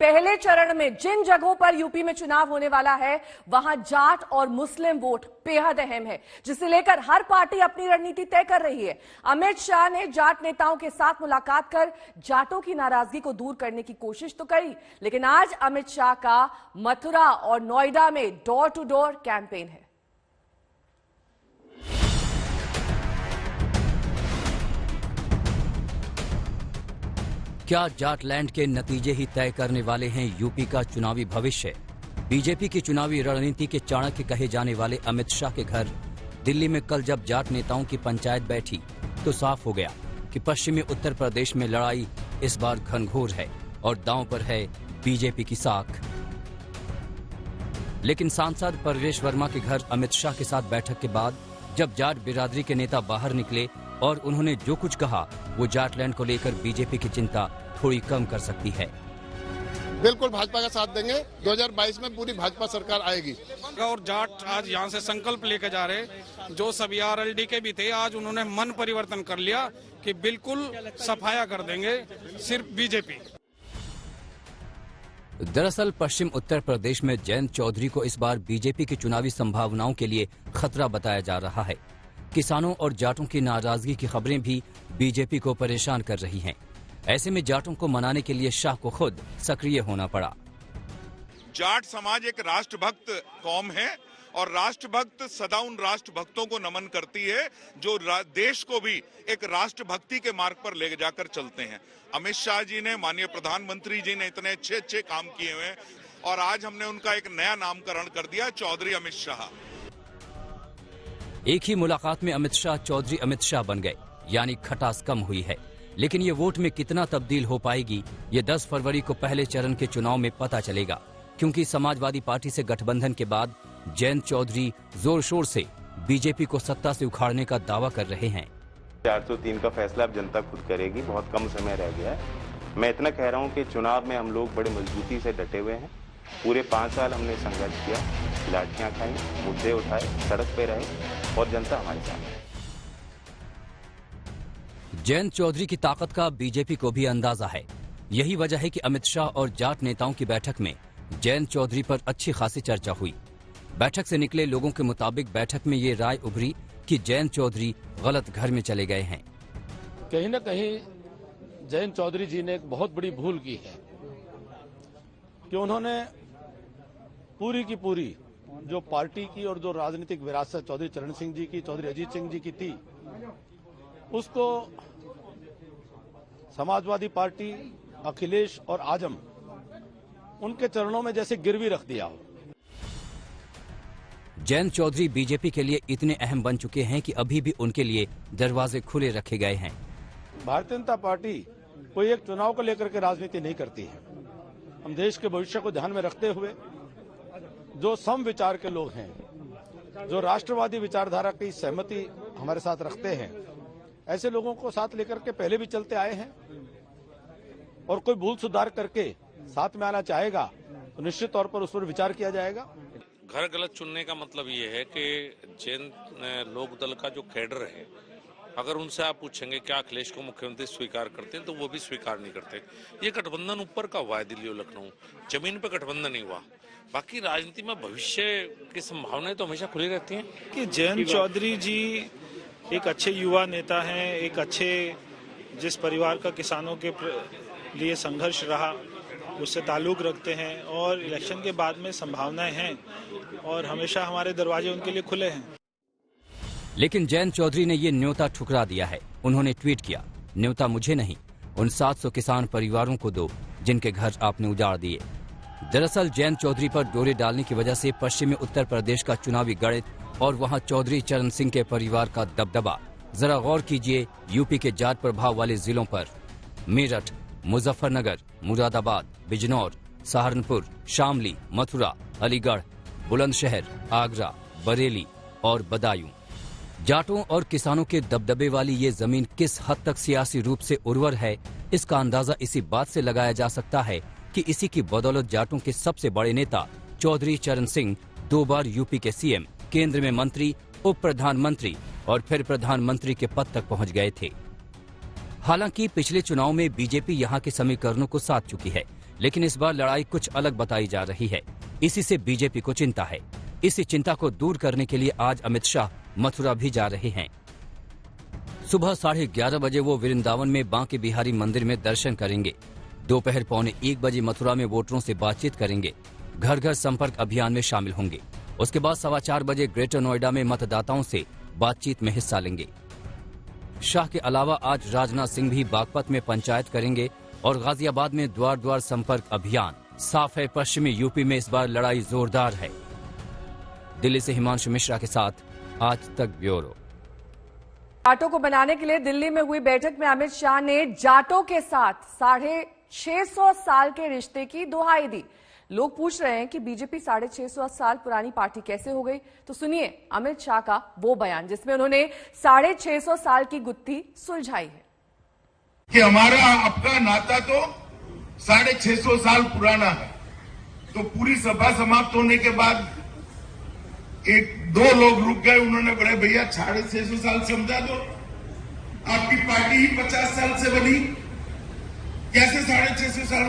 पहले चरण में जिन जगहों पर यूपी में चुनाव होने वाला है वहां जाट और मुस्लिम वोट बेहद अहम है, जिसे लेकर हर पार्टी अपनी रणनीति तय कर रही है। अमित शाह ने जाट नेताओं के साथ मुलाकात कर जाटों की नाराजगी को दूर करने की कोशिश तो करी, लेकिन आज अमित शाह का मथुरा और नोएडा में डोर टू डोर कैंपेन है। क्या जाटलैंड के नतीजे ही तय करने वाले हैं यूपी का चुनावी भविष्य? बीजेपी की चुनावी रणनीति के चाणक्य कहे जाने वाले अमित शाह के घर दिल्ली में कल जब जाट नेताओं की पंचायत बैठी तो साफ हो गया कि पश्चिमी उत्तर प्रदेश में लड़ाई इस बार घनघोर है और दांव पर है बीजेपी की साख। लेकिन सांसद परवेश वर्मा के घर अमित शाह के साथ बैठक के बाद जब जाट बिरादरी के नेता बाहर निकले और उन्होंने जो कुछ कहा वो जाटलैंड को लेकर बीजेपी की चिंता थोड़ी कम कर सकती है। बिल्कुल भाजपा का साथ देंगे। 2022 में पूरी भाजपा सरकार आएगी। और जाट आज यहाँ से संकल्प लेकर जा रहे, जो सभी आरएलडी के भी थे, आज उन्होंने मन परिवर्तन कर लिया कि बिल्कुल सफाया कर देंगे सिर्फ बीजेपी। दरअसल पश्चिम उत्तर प्रदेश में जयंत चौधरी को इस बार बीजेपी की चुनावी संभावनाओं के लिए खतरा बताया जा रहा है। किसानों और जाटों की नाराजगी की खबरें भी बीजेपी को परेशान कर रही हैं। ऐसे में जाटों को मनाने के लिए शाह को खुद सक्रिय होना पड़ा। जाट समाज एक राष्ट्रभक्त कौम है और राष्ट्रभक्त सदा उन राष्ट्रभक्तों को नमन करती है जो देश को भी एक राष्ट्रभक्ति के मार्ग पर ले जाकर चलते हैं। अमित शाह जी ने, माननीय प्रधानमंत्री जी ने इतने अच्छे काम किए हुए हैं और आज हमने उनका एक नया नामकरण कर दिया, चौधरी अमित शाह। एक ही मुलाकात में अमित शाह चौधरी अमित शाह बन गए, यानी खटास कम हुई है। लेकिन ये वोट में कितना तब्दील हो पाएगी ये 10 फरवरी को पहले चरण के चुनाव में पता चलेगा, क्योंकि समाजवादी पार्टी से गठबंधन के बाद जयंत चौधरी जोर शोर से बीजेपी को सत्ता से उखाड़ने का दावा कर रहे हैं। 403 का फैसला अब जनता खुद करेगी, बहुत कम समय रह गया है। मैं इतना कह रहा हूँ कि चुनाव में हम लोग बड़े मजबूती से डटे हुए हैं। पूरे 5 साल हमने संघर्ष किया, लाठियां खाई, मुद्दे उठाए, सड़क पे रहे और जनता हमारे साथ है। जयंत चौधरी की ताकत का बीजेपी को भी अंदाजा है। यही वजह है कि अमित शाह और जाट नेताओं की बैठक में जयंत चौधरी पर अच्छी खासी चर्चा हुई। बैठक से निकले लोगों के मुताबिक बैठक में ये राय उभरी कि जयंत चौधरी गलत घर में चले गए हैं। कहीं न कहीं जयंत चौधरी जी ने एक बहुत बड़ी भूल की है कि उन्होंने पूरी की पूरी जो पार्टी की और जो राजनीतिक विरासत चौधरी चरण सिंह जी की, चौधरी अजीत सिंह जी की थी, उसको समाजवादी पार्टी, अखिलेश और आजम उनके चरणों में जैसे गिरवी रख दिया हो। जयंत चौधरी बीजेपी के लिए इतने अहम बन चुके हैं कि अभी भी उनके लिए दरवाजे खुले रखे गए हैं। भारतीय जनता पार्टी कोई एक चुनाव को लेकर के राजनीति नहीं करती है। हम देश के भविष्य को ध्यान में रखते हुए जो सम विचार के लोग हैं, जो राष्ट्रवादी विचारधारा की सहमति हमारे साथ रखते हैं, ऐसे लोगों को साथ लेकर के पहले भी चलते आए हैं और कोई भूल सुधार करके साथ में आना चाहेगा तो निश्चित तौर पर उस पर विचार किया जाएगा। घर गलत चुनने का मतलब ये है कि जैन लोकदल का जो कैडर है, अगर उनसे आप पूछेंगे क्या अखिलेश को मुख्यमंत्री स्वीकार करते हैं तो वो भी स्वीकार नहीं करते। ये गठबंधन ऊपर का हुआ है, दिल्ली और लखनऊ, जमीन पे गठबंधन नहीं हुआ। बाकी राजनीति में भविष्य की संभावनाएं तो हमेशा खुली रहती हैं। कि जयंत चौधरी जी एक अच्छे युवा नेता हैं, एक अच्छे जिस परिवार का किसानों के लिए संघर्ष रहा उससे ताल्लुक रखते हैं और इलेक्शन के बाद में संभावनाएं हैं और हमेशा हमारे दरवाजे उनके लिए खुले हैं। लेकिन जयंत चौधरी ने ये न्योता ठुकरा दिया है। उन्होंने ट्वीट किया, न्योता मुझे नहीं, उन 700 किसान परिवारों को दो जिनके घर आपने उजाड़ दिए। दरअसल जयंत चौधरी पर डोरे डालने की वजह से पश्चिमी उत्तर प्रदेश का चुनावी गणित और वहां चौधरी चरण सिंह के परिवार का दबदबा। जरा गौर कीजिए यूपी के जाट प्रभाव वाले जिलों पर। मेरठ, मुजफ्फरनगर, मुरादाबाद, बिजनौर, सहारनपुर, शामली, मथुरा, अलीगढ़, बुलंदशहर, आगरा, बरेली और बदायूं। जाटों और किसानों के दबदबे वाली ये जमीन किस हद तक सियासी रूप से उर्वर है, इसका अंदाजा इसी बात से लगाया जा सकता है कि इसी की बदौलत जाटों के सबसे बड़े नेता चौधरी चरण सिंह 2 बार यूपी के सीएम, केंद्र में मंत्री, उप प्रधानमंत्री और फिर प्रधानमंत्री के पद तक पहुंच गए थे। हालांकि पिछले चुनाव में बीजेपी यहां के समीकरणों को साध चुकी है, लेकिन इस बार लड़ाई कुछ अलग बताई जा रही है। इसी से बीजेपी को चिंता है। इसी चिंता को दूर करने के लिए आज अमित शाह मथुरा भी जा रहे हैं। सुबह 11:30 बजे वो वृंदावन में बांके बिहारी मंदिर में दर्शन करेंगे। दोपहर 1:15 बजे मथुरा में वोटरों से बातचीत करेंगे। घर घर संपर्क अभियान में शामिल होंगे। उसके बाद 4:15 बजे ग्रेटर नोएडा में मतदाताओं से बातचीत में हिस्सा लेंगे। शाह के अलावा आज राजनाथ सिंह भी बागपत में पंचायत करेंगे और गाजियाबाद में द्वार द्वार संपर्क अभियान। साफ है, पश्चिमी यूपी में इस बार लड़ाई जोरदार है। दिल्ली से हिमांशु मिश्रा के साथ आज तक ब्यूरो। जाटों को बनाने के लिए दिल्ली में हुई बैठक में अमित शाह ने जाटों के साथ 650 साल के रिश्ते की दुहाई दी। लोग पूछ रहे हैं कि बीजेपी 650 साल पुरानी पार्टी कैसे हो गई, तो सुनिए अमित शाह का वो बयान जिसमें उन्होंने 650 साल की गुत्थी सुलझाई है कि हमारा आपका नाता तो 650 साल पुराना है। तो पूरी सभा समाप्त होने के बाद 1-2 लोग रुक गए। उन्होंने बोले भैया 650 साल समझा दो, आपकी पार्टी ही 50 साल से बनी, कैसे 650 साल?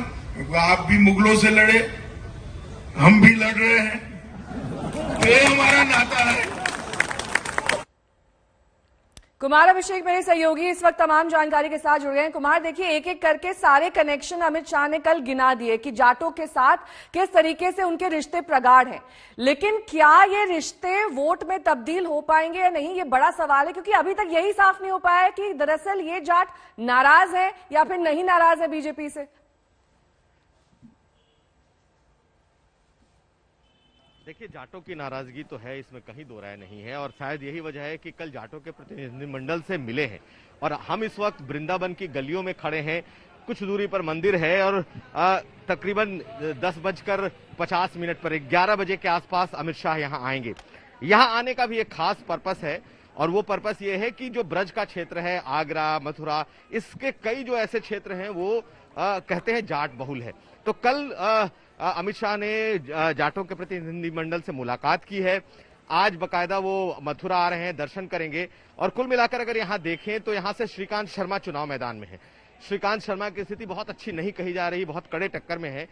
आप भी मुगलों से लड़े, हम भी लड़ रहे हैं, ये हमारा नाता है। कुमार अभिषेक मेरे सहयोगी इस वक्त तमाम जानकारी के साथ जुड़ गए हैं। कुमार, देखिए एक एक करके सारे कनेक्शन अमित शाह ने कल गिना दिए कि जाटों के साथ किस तरीके से उनके रिश्ते प्रगाढ़ हैं, लेकिन क्या ये रिश्ते वोट में तब्दील हो पाएंगे या नहीं, ये बड़ा सवाल है, क्योंकि अभी तक यही साफ नहीं हो पाया है कि दरअसल ये जाट नाराज है या फिर नहीं नाराज है बीजेपी से। देखिए, जाटों की नाराजगी तो है, इसमें कहीं दो राय नहीं है और शायद यही वजह है कि कल जाटों के प्रतिनिधिमंडल से मिले हैं और हम इस वक्त वृंदावन की गलियों में खड़े हैं। कुछ दूरी पर मंदिर है और तकरीबन 10:50 पर 11 बजे के आसपास अमित शाह यहां आएंगे। यहां आने का भी एक खास पर्पस है और वो पर्पस ये है कि जो ब्रज का क्षेत्र है, आगरा, मथुरा, इसके कई जो ऐसे क्षेत्र हैं वो कहते हैं जाट बहुल है। तो कल अमित शाह ने जाटों के प्रतिनिधिमंडल से मुलाकात की है। आज बकायदा वो मथुरा आ रहे हैं, दर्शन करेंगे और कुल मिलाकर अगर यहां देखें तो यहां से श्रीकांत शर्मा चुनाव मैदान में है। श्रीकांत शर्मा की स्थिति बहुत अच्छी नहीं कही जा रही, बहुत कड़े टक्कर में है।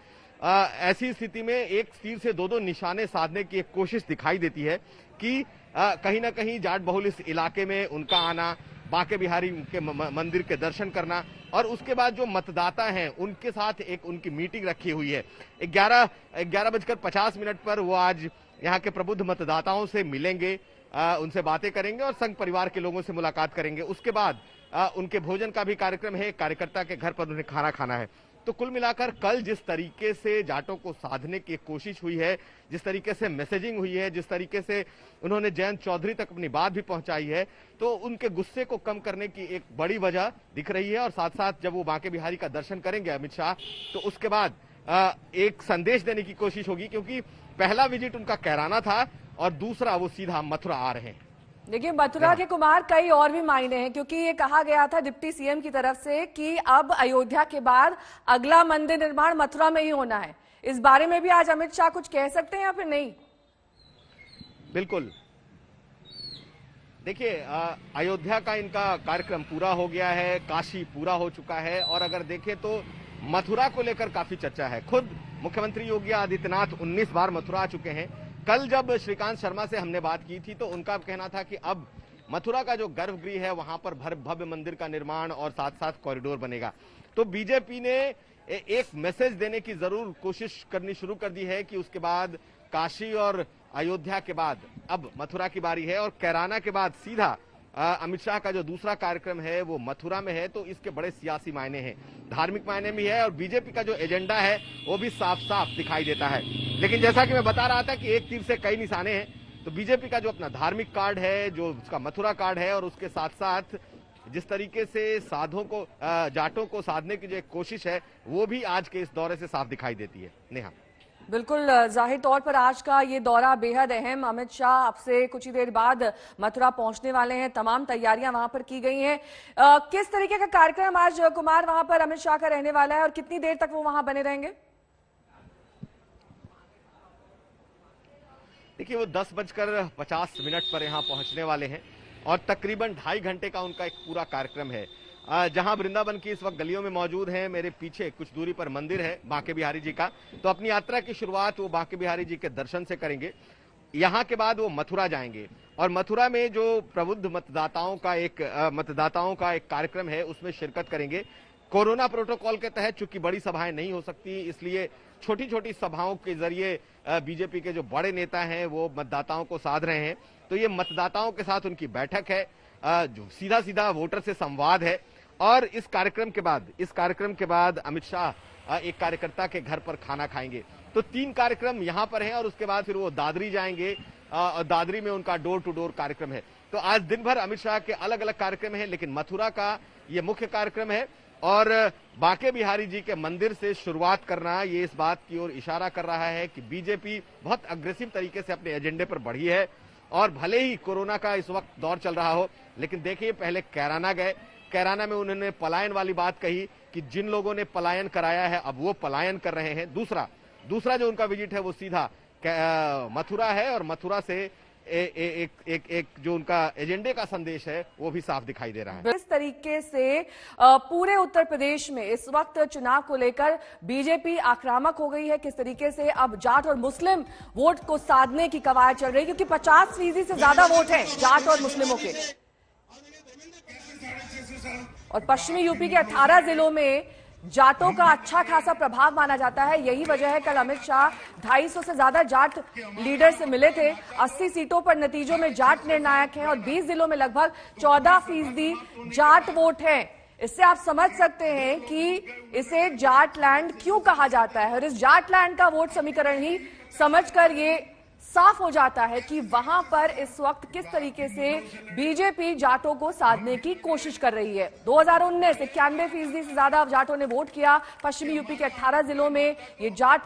ऐसी स्थिति में एक तीर से 2 निशाने साधने की एक कोशिश दिखाई देती है कि कहीं ना कहीं जाट बहुल इस इलाके में उनका आना, बांके बिहारी के मंदिर के दर्शन करना और उसके बाद जो मतदाता हैं उनके साथ एक उनकी मीटिंग रखी हुई है। 11:50 पर वो आज यहाँ के प्रबुद्ध मतदाताओं से मिलेंगे, उनसे बातें करेंगे और संघ परिवार के लोगों से मुलाकात करेंगे। उसके बाद उनके भोजन का भी कार्यक्रम है, कार्यकर्ता के घर पर उन्हें खाना खाना है। तो कुल मिलाकर कल जिस तरीके से जाटों को साधने की कोशिश हुई है, जिस तरीके से मैसेजिंग हुई है, जिस तरीके से उन्होंने जयंत चौधरी तक अपनी बात भी पहुंचाई है, तो उनके गुस्से को कम करने की एक बड़ी वजह दिख रही है। और साथ साथ जब वो बांके बिहारी का दर्शन करेंगे अमित शाह, तो उसके बाद एक संदेश देने की कोशिश होगी, क्योंकि पहला विजिट उनका कैराना था और दूसरा वो सीधा मथुरा आ रहे हैं। देखिए, मथुरा के कुमार कई और भी मायने हैं, क्योंकि ये कहा गया था डिप्टी सीएम की तरफ से कि अब अयोध्या के बाद अगला मंदिर निर्माण मथुरा में ही होना है। इस बारे में भी आज अमित शाह कुछ कह सकते हैं या फिर नहीं? बिल्कुल, देखिए, अयोध्या का इनका कार्यक्रम पूरा हो गया है, काशी पूरा हो चुका है और अगर देखें तो मथुरा को लेकर काफी चर्चा है। खुद मुख्यमंत्री योगी आदित्यनाथ 19 बार मथुरा आ चुके हैं। कल जब श्रीकांत शर्मा से हमने बात की थी तो उनका कहना था कि अब मथुरा का जो गर्भगृह है वहां पर भव्य मंदिर का निर्माण और साथ साथ कॉरिडोर बनेगा। तो बीजेपी ने एक मैसेज देने की जरूर कोशिश करनी शुरू कर दी है कि उसके बाद काशी और अयोध्या के बाद अब मथुरा की बारी है और कैराना के बाद सीधा अमित शाह का जो दूसरा कार्यक्रम है वो मथुरा में है। तो इसके बड़े सियासी मायने हैं, धार्मिक मायने भी है और बीजेपी का जो एजेंडा है वो भी साफ साफ दिखाई देता है। लेकिन जैसा कि मैं बता रहा था कि एक तीर से कई निशाने हैं, तो बीजेपी का जो अपना धार्मिक कार्ड है, जो उसका मथुरा कार्ड है और उसके साथ साथ जिस तरीके से साधों को, जाटों को साधने की जो एक कोशिश है वो भी आज के इस दौरे से साफ दिखाई देती है। नेहा, बिल्कुल, जाहिर तौर पर आज का ये दौरा बेहद अहम। अमित शाह आपसे कुछ ही देर बाद मथुरा पहुंचने वाले हैं, तमाम तैयारियां वहां पर की गई हैं। किस तरीके का कार्यक्रम आज कुमार वहां पर अमित शाह का रहने वाला है और कितनी देर तक वो वहां बने रहेंगे? देखिए, वो 10:50 पर यहाँ पहुंचने वाले हैं और तकरीबन 2.5 घंटे का उनका एक पूरा कार्यक्रम है। जहां वृंदावन की इस वक्त गलियों में मौजूद हैं। मेरे पीछे कुछ दूरी पर मंदिर है बांके बिहारी जी का, तो अपनी यात्रा की शुरुआत वो बांके बिहारी जी के दर्शन से करेंगे। यहां के बाद वो मथुरा जाएंगे और मथुरा में जो प्रबुद्ध मतदाताओं का एक कार्यक्रम है उसमें शिरकत करेंगे। कोरोना प्रोटोकॉल के तहत चूंकि बड़ी सभाएं नहीं हो सकती, इसलिए छोटी छोटी सभाओं के जरिए बीजेपी के जो बड़े नेता हैं वो मतदाताओं को साध रहे हैं। तो ये मतदाताओं के साथ उनकी बैठक है, जो सीधा सीधा वोटर से संवाद है। और इस कार्यक्रम के बाद अमित शाह एक कार्यकर्ता के घर पर खाना खाएंगे। तो 3 कार्यक्रम यहां पर हैं और उसके बाद फिर वो दादरी जाएंगे और दादरी में उनका डोर टू डोर कार्यक्रम है। तो आज दिन भर अमित शाह के अलग अलग कार्यक्रम हैं, लेकिन मथुरा का ये मुख्य कार्यक्रम है। और बांके बिहारी जी के मंदिर से शुरुआत करना ये इस बात की ओर इशारा कर रहा है कि बीजेपी बहुत अग्रेसिव तरीके से अपने एजेंडे पर बढ़ी है। और भले ही कोरोना का इस वक्त दौर चल रहा हो, लेकिन देखिए पहले कैराना गए, कैराना में उन्होंने पलायन वाली बात कही कि जिन लोगों ने पलायन कराया है अब वो पलायन कर रहे हैं। दूसरा जो उनका विजिट है वो सीधा मथुरा है और मथुरा से एक जो उनका एजेंडे का संदेश है वो भी साफ दिखाई दे रहा है। इस तरीके से पूरे उत्तर प्रदेश में इस वक्त चुनाव को लेकर बीजेपी आक्रामक हो गई है। किस तरीके से अब जाट और मुस्लिम वोट को साधने की कवायद चल रही है, क्योंकि 50% से ज्यादा वोट हैं जाट और मुस्लिमों के। और पश्चिमी यूपी के 18 जिलों में जाटों का अच्छा खासा प्रभाव माना जाता है। यही वजह है कल अमित शाह 250 से ज्यादा जाट लीडर से मिले थे। 80 सीटों पर नतीजों में जाट निर्णायक हैं और 20 जिलों में लगभग 14% जाट वोट है। इससे आप समझ सकते हैं कि इसे जाट लैंड क्यों कहा जाता है। और इस जाट लैंड का वोट समीकरण ही समझकर ये साफ हो जाता है कि वहां पर इस वक्त किस तरीके से बीजेपी जाटों को साधने की कोशिश कर रही है। 2019 91% से ज्यादा जाटों ने वोट किया। पश्चिमी यूपी के 18 जिलों में ये जाट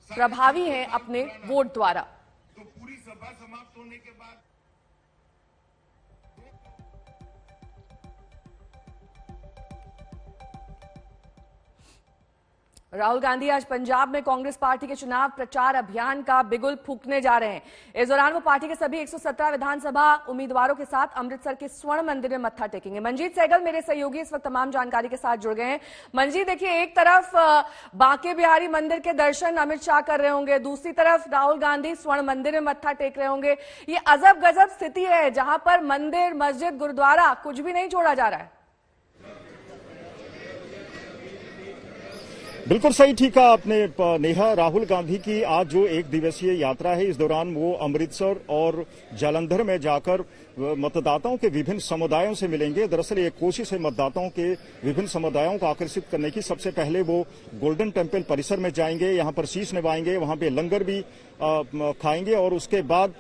प्रभावी हैं अपने वोट द्वारा। तो पूरी सभा समाप्त होने के बाद राहुल गांधी आज पंजाब में कांग्रेस पार्टी के चुनाव प्रचार अभियान का बिगुल फूंकने जा रहे हैं। इस दौरान वो पार्टी के सभी 117 विधानसभा उम्मीदवारों के साथ अमृतसर के स्वर्ण मंदिर में मत्था टेकेंगे। मंजीत सहगल मेरे सहयोगी इस वक्त तमाम जानकारी के साथ जुड़ गए हैं। मंजीत, देखिए एक तरफ बांके बिहारी मंदिर के दर्शन अमित शाह कर रहे होंगे, दूसरी तरफ राहुल गांधी स्वर्ण मंदिर में मत्था टेक रहे होंगे। ये अजब गजब स्थिति है जहां पर मंदिर, मस्जिद, गुरुद्वारा कुछ भी नहीं छोड़ा जा रहा है। बिल्कुल सही ठीक है आपने नेहा। राहुल गांधी की आज जो 1 दिवसीय यात्रा है, इस दौरान वो अमृतसर और जालंधर में जाकर मतदाताओं के विभिन्न समुदायों से मिलेंगे। दरअसल ये कोशिश है मतदाताओं के विभिन्न समुदायों को आकर्षित करने की। सबसे पहले वो गोल्डन टेम्पल परिसर में जाएंगे, यहाँ पर शीश नवाएंगे, वहां पे लंगर भी खाएंगे और उसके बाद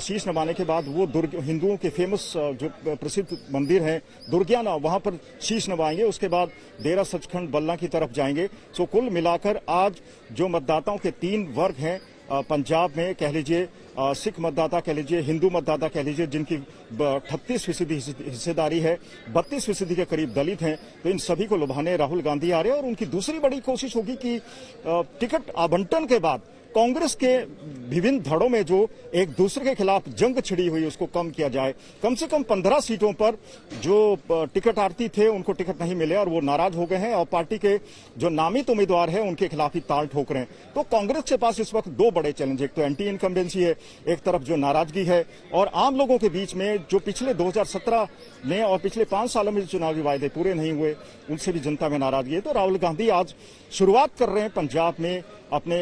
शीश नवाने के बाद वो हिंदुओं के फेमस जो प्रसिद्ध मंदिर है दुर्गियाना, वहां पर शीश नवाएंगे। उसके बाद डेरा सचखंड बल्ला की तरफ जाएंगे। सो कुल मिलाकर आज जो मतदाताओं के 3 वर्ग हैं पंजाब में, कह लीजिए सिख मतदाता कह लीजिए, हिंदू मतदाता कह लीजिए, जिनकी 38% हिस्सेदारी है, 32% के करीब दलित हैं। तो इन सभी को लुभाने राहुल गांधी आ रहे हैं और उनकी दूसरी बड़ी कोशिश होगी कि टिकट आवंटन के बाद कांग्रेस के विभिन्न धड़ों में जो एक दूसरे के खिलाफ जंग छिड़ी हुई उसको कम किया जाए। कम से कम 15 सीटों पर जो टिकटार्थी थे उनको टिकट नहीं मिले और वो नाराज हो गए हैं और पार्टी के जो नामित उम्मीदवार हैं उनके खिलाफ ही ताल ठोक रहे हैं। तो कांग्रेस के पास इस वक्त 2 बड़े चैलेंज, एक तो एंटी इनकम्बेंसी है, एक तरफ जो नाराजगी है और आम लोगों के बीच में जो पिछले 2017 में और पिछले 5 सालों में चुनावी वायदे पूरे नहीं हुए उनसे भी जनता में नाराजगी है। तो राहुल गांधी आज शुरुआत कर रहे हैं पंजाब में अपने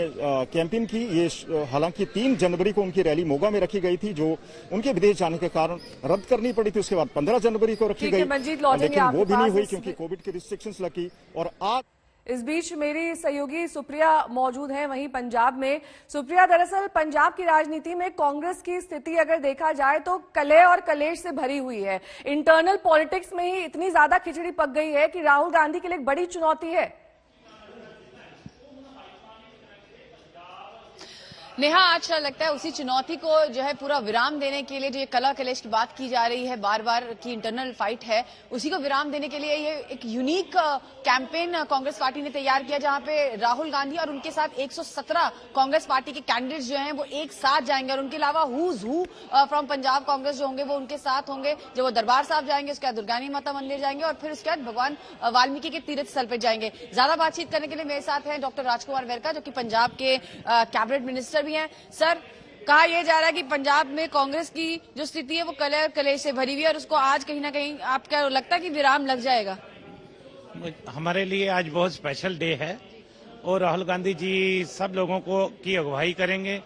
कैंपेन की। ये हालांकि 3 जनवरी को उनकी रैली मोगा में रखी गई थी, जो उनके विदेश जाने के कारण रद्द करनी पड़ी थी। उसके बाद 15 जनवरी को रखी गई, लेकिन वो भी नहीं हुई क्योंकि कोविड की रिस्ट्रिक्शंस लगी। और आज इस बीच मेरी सहयोगी सुप्रिया मौजूद हैं वहीं पंजाब में। सुप्रिया, दरअसल पंजाब की राजनीति में कांग्रेस की स्थिति अगर देखा जाए तो कलह और कलेश से भरी हुई है। इंटरनल पॉलिटिक्स में ही इतनी ज्यादा खिचड़ी पक गई है कि राहुल गांधी के लिए एक बड़ी चुनौती है। नेहा, आज लगता है उसी चुनौती को जो है पूरा विराम देने के लिए जो ये कला कलेश की बात की जा रही है, बार बार की इंटरनल फाइट है, उसी को विराम देने के लिए ये एक यूनिक कैंपेन कांग्रेस पार्टी ने तैयार किया, जहां पे राहुल गांधी और उनके साथ 117 कांग्रेस पार्टी के कैंडिडेट्स जो हैं वो एक साथ जाएंगे और उनके अलावा who's who from Punjab Congress जो होंगे वो उनके साथ होंगे। जब वो दरबार साहब जाएंगे, उसके बाद दुर्गानी माता मंदिर जाएंगे और फिर उसके बाद भगवान वाल्मीकि के तीर्थ स्थल पर जाएंगे। ज्यादा बातचीत करने के लिए मेरे साथ हैं डॉक्टर राजकुमार वेरका, जो कि पंजाब के कैबिनेट मिनिस्टर भी हैं। सर, कहा यह जा रहा है कि पंजाब में कांग्रेस की जो स्थिति है वो कलह कलेश से भरी हुई है और उसको आज कहीं ना कहीं आपको लगता है कि विराम लग जाएगा? हमारे लिए आज बहुत स्पेशल डे है और राहुल गांधी जी सब लोगों को की अगुवाई करेंगे।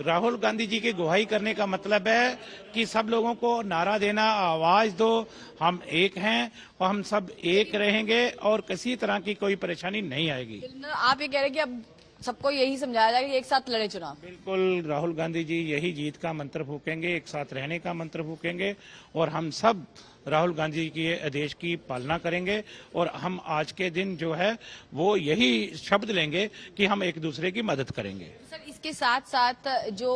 राहुल गांधी जी की अगुवाई करने का मतलब है कि सब लोगों को नारा देना, आवाज दो, हम एक हैं और हम सब एक रहेंगे और किसी तरह की कोई परेशानी नहीं आएगी। आप ये कह रहे हैं कि अब सबको यही समझाया जाएगा कि एक साथ लड़े चुनाव? बिल्कुल, राहुल गांधी जी यही जीत का मंत्र फूकेंगे, एक साथ रहने का मंत्र फूकेंगे और हम सब राहुल गांधी के आदेश की पालना करेंगे और हम आज के दिन जो है वो यही शब्द लेंगे कि हम एक दूसरे की मदद करेंगे। सर, इसके साथ साथ जो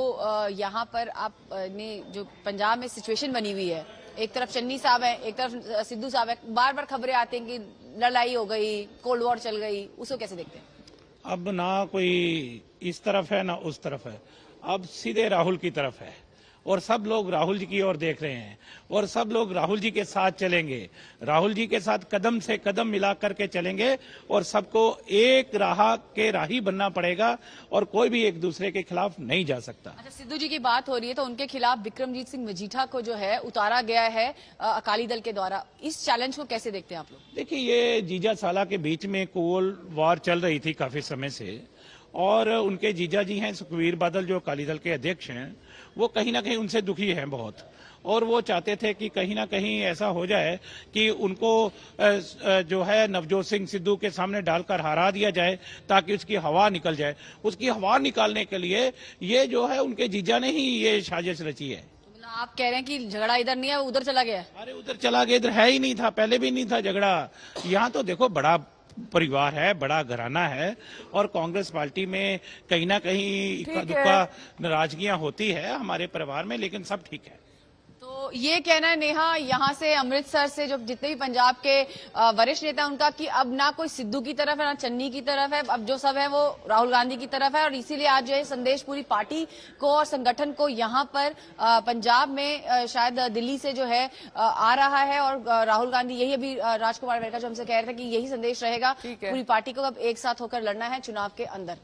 यहाँ पर आपने जो पंजाब में सिचुएशन बनी हुई है, एक तरफ चन्नी साहब है, एक तरफ सिद्धू साहब है, बार बार खबरें आती हैं कि लड़ाई हो गई, कोल्ड वॉर चल गई, उसको कैसे देखते हैं? अब ना कोई इस तरफ है ना उस तरफ है, अब सीधे राहुल की तरफ है और सब लोग राहुल जी की ओर देख रहे हैं और सब लोग राहुल जी के साथ चलेंगे, राहुल जी के साथ कदम से कदम मिला करके चलेंगे और सबको एक राही बनना पड़ेगा और कोई भी एक दूसरे के खिलाफ नहीं जा सकता। अच्छा, सिद्धू जी की बात हो रही है तो उनके खिलाफ बिक्रमजीत सिंह मजीठा को जो है उतारा गया है अकाली दल के द्वारा, इस चैलेंज को कैसे देखते हैं आप लोग? देखिए, ये जीजा साला के बीच में कोल्ड वॉर चल रही थी काफी समय से और उनके जीजा जी हैं सुखबीर बादल जो अकाली दल के अध्यक्ष हैं, वो कहीं ना कहीं उनसे दुखी हैं बहुत और वो चाहते थे कि कहीं ना कहीं ऐसा हो जाए कि उनको जो है नवजोत सिंह सिद्धू के सामने डालकर हरा दिया जाए ताकि उसकी हवा निकल जाए। उसकी हवा निकालने के लिए ये जो है उनके जीजा ने ही ये साजिश रची है। आप कह रहे हैं कि झगड़ा इधर नहीं है, उधर चला गया? अरे उधर चला गया, इधर है ही नहीं था, पहले भी नहीं था झगड़ा। यहाँ तो देखो बड़ा परिवार है, बड़ा घराना है और कांग्रेस पार्टी में कहीं ना कहीं इक्का दुक्का नाराजगियां होती है हमारे परिवार में, लेकिन सब ठीक है। तो ये कहना है नेहा यहाँ से अमृतसर से जो जितने भी पंजाब के वरिष्ठ नेता उनका कि अब ना कोई सिद्धू की तरफ है ना चन्नी की तरफ है, अब जो सब है वो राहुल गांधी की तरफ है और इसीलिए आज जो है संदेश पूरी पार्टी को और संगठन को यहाँ पर पंजाब में शायद दिल्ली से जो है आ रहा है और राहुल गांधी यही अभी राजकुमार वेरका जो हमसे कह रहे थे कि यही संदेश रहेगा पूरी पार्टी को अब एक साथ होकर लड़ना है चुनाव के अंदर।